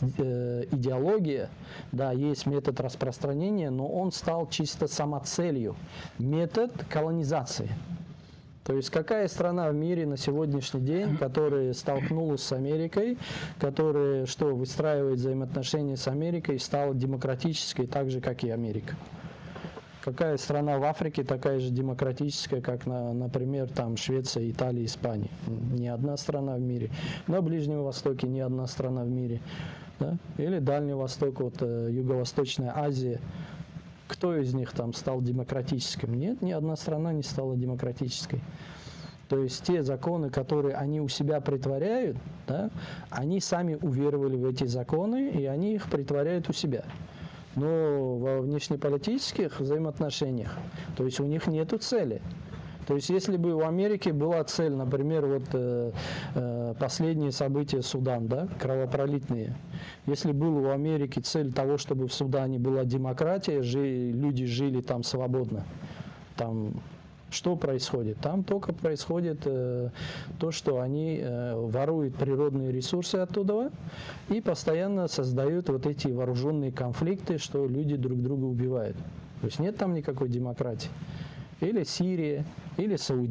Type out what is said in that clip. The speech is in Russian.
идеология, да, есть метод распространения, но он стал чисто самоцелью, метод колонизации. То есть какая страна в мире на сегодняшний день, которая столкнулась с Америкой, которая выстраивает взаимоотношения с Америкой, стала демократической так же, как и Америка? Какая страна в Африке такая же демократическая, как, например, там Швеция, Италия, Испания? Ни одна страна в мире. На Ближнем Востоке ни одна страна в мире. Да? Или Дальний Восток, Юго-Восточная Азия. Кто из них там стал демократическим? Нет, ни одна страна не стала демократической. То есть те законы, которые они у себя притворяют, да, они сами уверовали в эти законы, и они их притворяют у себя. Но во внешнеполитических взаимоотношениях, то есть у них нету цели. То есть если бы у Америки была цель, например, последние события Судан, да, кровопролитные, если была у Америки цель того, чтобы в Судане была демократия, люди жили там свободно, там что происходит? Там только происходит то, что они воруют природные ресурсы оттуда и постоянно создают вот эти вооруженные конфликты, что люди друг друга убивают. То есть нет там никакой демократии. Или Сирия, или Саудия.